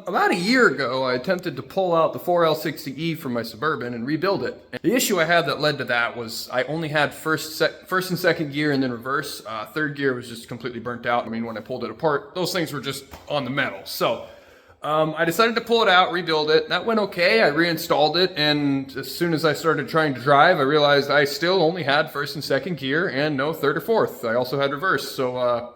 About a year ago, I attempted to pull out the 4L60E from my Suburban and rebuild it. The issue I had that led to that was I only had first and second gear and then reverse. Third gear was just completely burnt out. I mean, when I pulled it apart, those things were just on the metal. So I decided to pull it out, rebuild it. That went okay. I reinstalled it, and as soon as I started trying to drive, I realized I still only had first and second gear and no third or fourth. I also had reverse. So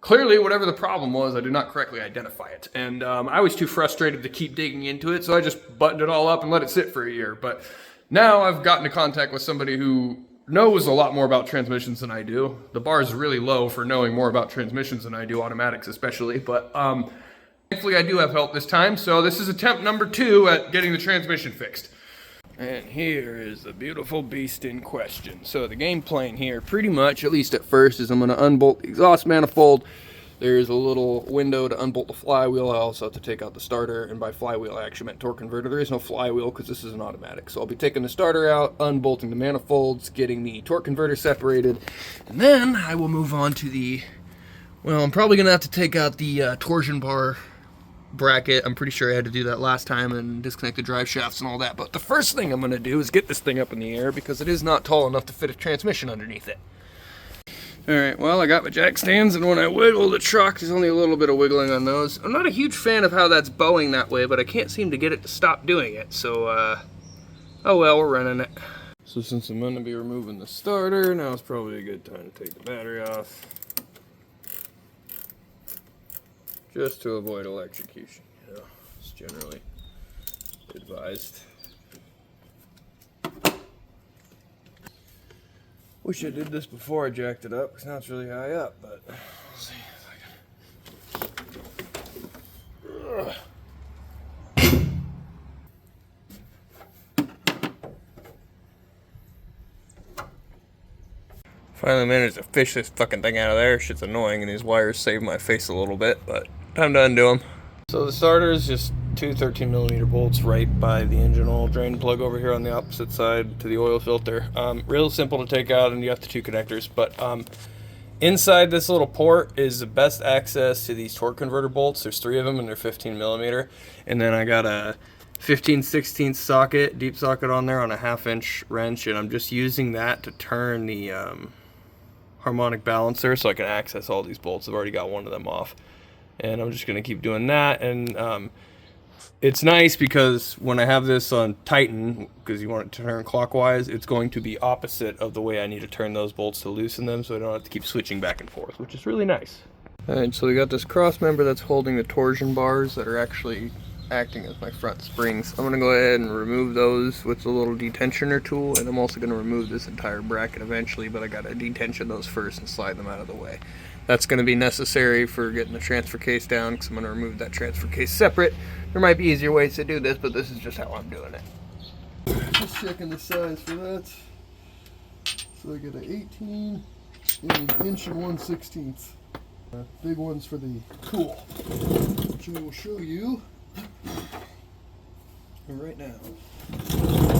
clearly, whatever the problem was, I did not correctly identify it. And I was too frustrated to keep digging into it, so I just buttoned it all up and let it sit for a year. But now I've gotten in contact with somebody who knows a lot more about transmissions than I do. The bar is really low for knowing more about transmissions than I do, automatics especially. But thankfully, I do have help this time. So this is attempt number 2 at getting the transmission fixed. And here is the beautiful beast in question. So the game plan here, pretty much, at least at first, is I'm going to unbolt the exhaust manifold. There's a little window to unbolt the flywheel. I also have to take out the starter, and by flywheel I actually meant torque converter. There is no flywheel because this is an automatic. So I'll be taking the starter out, unbolting the manifolds, getting the torque converter separated, and then I will move on to the, well, I'm probably going to have to take out the torsion bar bracket. I'm pretty sure I had to do that last time and disconnect the drive shafts and all that. But the first thing I'm going to do is get this thing up in the air because it is not tall enough to fit a transmission underneath it. Alright, well, I got my jack stands, and when I wiggle the truck, there's only a little bit of wiggling on those. I'm not a huge fan of how that's bowing that way, but I can't seem to get it to stop doing it. So, oh well, we're running it. So since I'm going to be removing the starter, now is probably a good time to take the battery off, just to avoid electrocution. You know, it's generally advised. Wish I did this before I jacked it up, because now it's really high up, but we'll see if I can. Finally managed to fish this fucking thing out of there. Shit's annoying, and these wires saved my face a little bit, but time to undo them. So the starter is just two 13mm bolts right by the engine oil drain plug over here on the opposite side to the oil filter. Real simple to take out, and you have the 2 connectors, but inside this little port is the best access to these torque converter bolts. There's 3 of them, and they're 15mm, and then I got a 15/16 socket, deep socket on there on a 1/2-inch wrench, and I'm just using that to turn the harmonic balancer so I can access all these bolts. I've already got one of them off, and I'm just going to keep doing that. And it's nice because when I have this on Titan, because you want it to turn clockwise, it's going to be opposite of the way I need to turn those bolts to loosen them, so I don't have to keep switching back and forth, which is really nice. Alright, so we got this cross member that's holding the torsion bars that are actually acting as my front springs. I'm going to go ahead and remove those with a little detensioner tool, and I'm also going to remove this entire bracket eventually, but I got to detension those first and slide them out of the way. That's going to be necessary for getting the transfer case down, because I'm going to remove that transfer case separate. There might be easier ways to do this, but this is just how I'm doing it. Just checking the size for that. So I get an 18 and an 1 1/16. Big ones for the tool, which I will show you right now.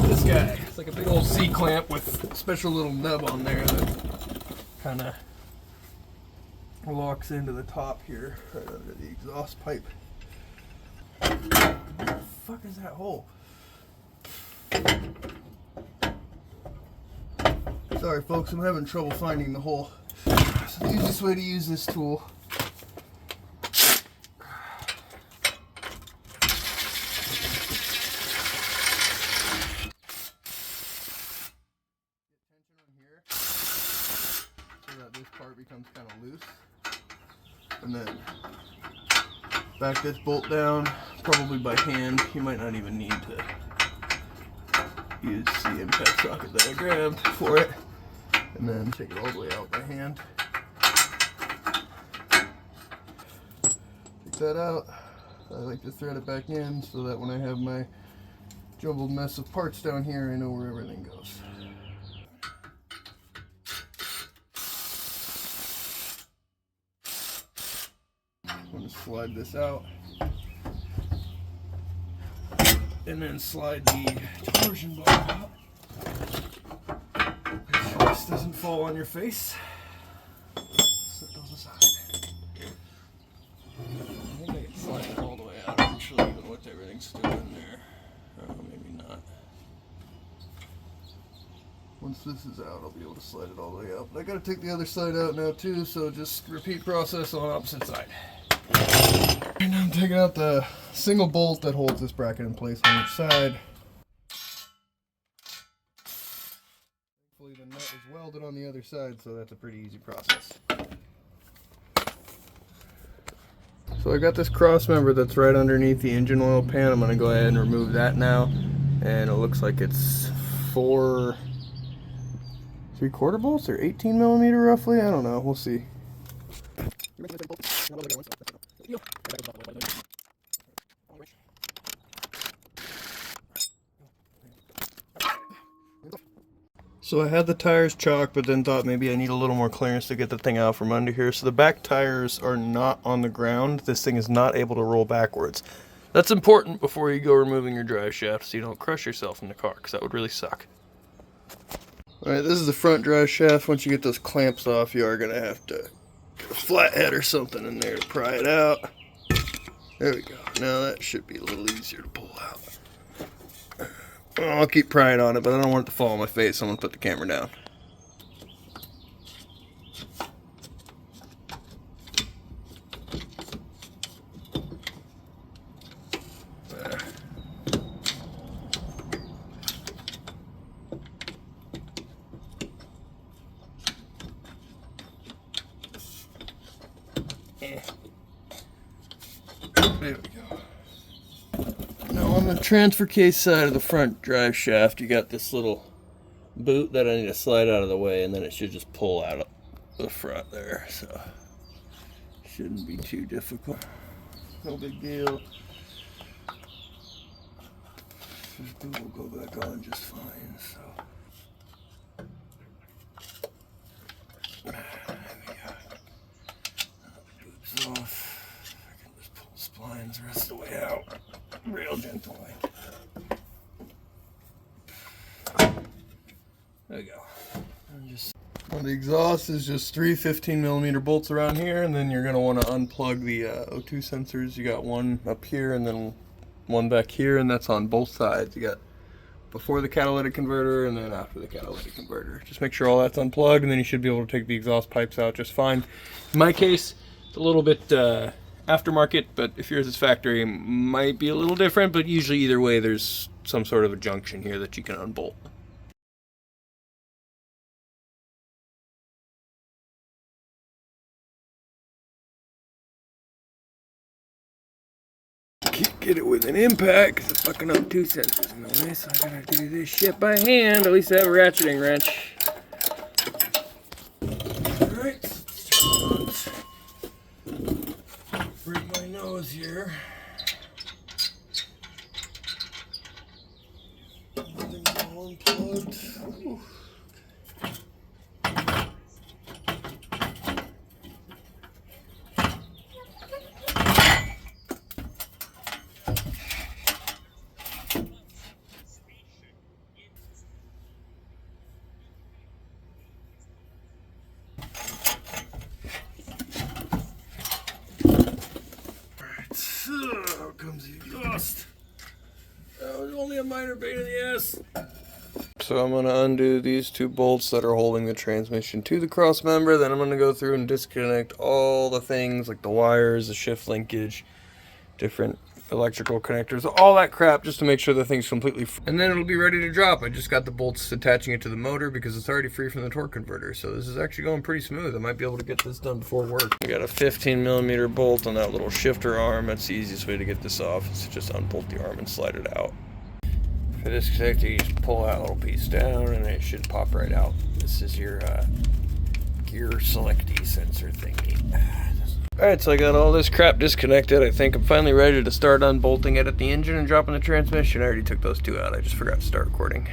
This guy, it's like a big old C-clamp with a special little nub on there that kind of locks into the top here, right under the exhaust pipe. What the fuck is that hole? Sorry folks, I'm having trouble finding the hole. So the easiest way to use this tool this part becomes kind of loose, and then back this bolt down, probably by hand. You might not even need to use the impact socket that I grabbed for it, and then take it all the way out by hand. Take that out. I like to thread it back in so that when I have my jumbled mess of parts down here, I know where everything goes. I'm going to slide this out, and then slide the torsion bar out. Make sure this doesn't fall on your face. Set those aside. I think I can slide it all the way out eventually. what everything's still in there. Oh, maybe not. Once this is out, I'll be able to slide it all the way out. But I gotta take the other side out now too, so just repeat process on opposite side. And now I'm taking out the single bolt that holds this bracket in place on each side. Thankfully the nut is welded on the other side, so that's a pretty easy process. So I got this cross member that's right underneath the engine oil pan. I'm gonna go ahead and remove that now. And it looks like it's 4 3/4 bolts or 18 millimeter roughly. I don't know. We'll see. So I had the tires chalked, but then thought maybe I need a little more clearance to get the thing out from under here. So the back tires are not on the ground. This thing is not able to roll backwards. That's important before you go removing your drive shaft so you don't crush yourself in the car, because that would really suck. Alright, this is the front drive shaft. Once you get those clamps off, you are going to have to get a flathead or something in there to pry it out. There we go. Now that should be a little easier to pull out. Well, I'll keep prying on it, but I don't want it to fall on my face, so I'm going to put the camera down. There we go. Now on the transfer case side of the front drive shaft, you got this little boot that I need to slide out of the way, and then it should just pull out of the front there, so shouldn't be too difficult. No big deal. This boot will go back on just fine, so. There we go. Boot's off. I can just pull the splines the rest of the way out. Real gently. There we go. Well, the exhaust is just 3 15 millimeter bolts around here, and then you're going to want to unplug the O2 sensors. You got one up here and then one back here, and that's on both sides. You got before the catalytic converter and then after the catalytic converter. Just make sure all that's unplugged, and then you should be able to take the exhaust pipes out just fine. In my case, it's a little bit aftermarket, but if yours is factory, it might be a little different, but usually either way there's some sort of a junction here that you can unbolt. Can't get it with an impact because I'm fucking up 2 sensors in the way, so I gotta do this shit by hand. At least I have a ratcheting wrench. Alright, let's break my nose here. Everything's all unplugged. Ooh. How comes the exhaust? That was only a minor pain in the ass. So I'm going to undo these 2 bolts that are holding the transmission to the cross member. Then I'm going to go through and disconnect all the things like the wires, the shift linkage, different electrical connectors, all that crap, just to make sure the thing's completely free. And then it'll be ready to drop. I just got the bolts attaching it to the motor because it's already free from the torque converter. So this is actually going pretty smooth. I might be able to get this done before work. I got a 15 millimeter bolt on that little shifter arm. That's the easiest way to get this off, is to just unbolt the arm and slide it out. For this connector, you just pull that little piece down and it should pop right out. This is your gear selectee sensor thingy. Alright, so I got all this crap disconnected. I think I'm finally ready to start unbolting it at the engine and dropping the transmission. I already took those 2 out. I just forgot to start recording.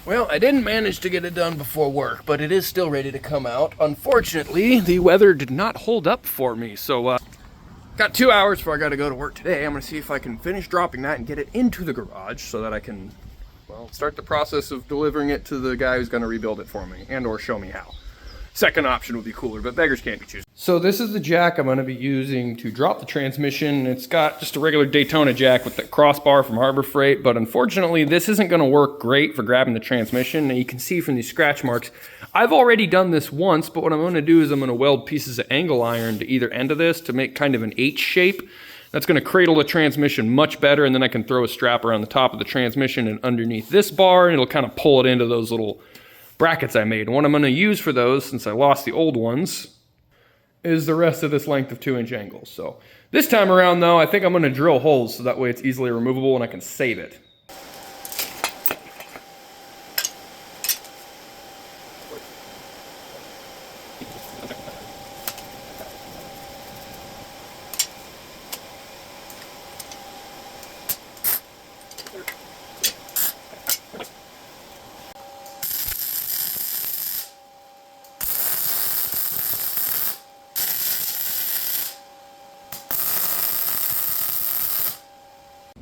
Well, I didn't manage to get it done before work, but it is still ready to come out. Unfortunately, the weather did not hold up for me, so got 2 hours before I got to go to work today. I'm going to see if I can finish dropping that and get it into the garage so that I can, well, start the process of delivering it to the guy who's going to rebuild it for me and or show me how. second option would be cooler, but beggars can't be choosers. So this is the jack I'm going to be using to drop the transmission. It's got just a regular Daytona jack with the crossbar from Harbor Freight, but unfortunately this isn't going to work great for grabbing the transmission. And you can see from these scratch marks, I've already done this once, but what I'm going to do is I'm going to weld pieces of angle iron to either end of this to make kind of an H shape. That's going to cradle the transmission much better, and then I can throw a strap around the top of the transmission and underneath this bar, and it'll kind of pull it into those little brackets I made. And what I'm going to use for those, since I lost the old ones, is the rest of this length of 2-inch angles. So this time around though, I think I'm going to drill holes so that way it's easily removable and I can save it.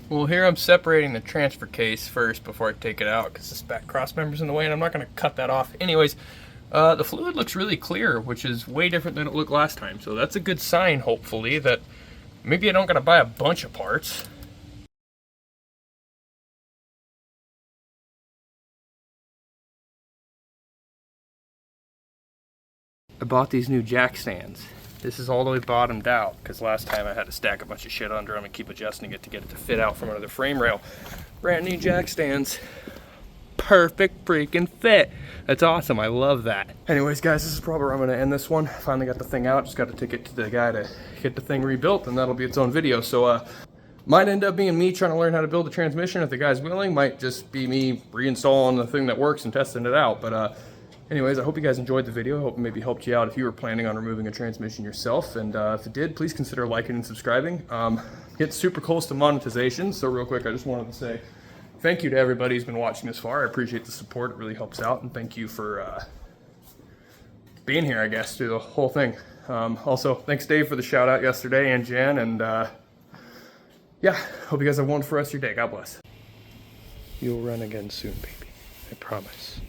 Well, here I'm separating the transfer case first before I take it out because this back cross member's in the way and I'm not going to cut that off. Anyways, the fluid looks really clear, which is way different than it looked last time. So that's a good sign, hopefully, that maybe I don't got to buy a bunch of parts. I bought these new jack stands. This is all the way bottomed out because last time I had to stack a bunch of shit under them and keep adjusting it to get it to fit out from under the frame rail. Brand new jack stands. Perfect freaking fit. That's awesome. I love that. Anyways, guys, this is probably where I'm going to end this one. Finally got the thing out. Just got to take it to the guy to get the thing rebuilt, and that'll be its own video. So, might end up being me trying to learn how to build a transmission if the guy's willing. Might just be me reinstalling the thing that works and testing it out. But, anyways, I hope you guys enjoyed the video. I hope it maybe helped you out if you were planning on removing a transmission yourself. And if it did, please consider liking and subscribing. Get super close to monetization. So real quick, I just wanted to say thank you to everybody who's been watching this far. I appreciate the support. It really helps out. And thank you for being here, I guess, through the whole thing. Also, thanks, Dave, for the shout out yesterday, and Jan. And yeah, hope you guys have one for the rest of your day. God bless. You'll run again soon, baby. I promise.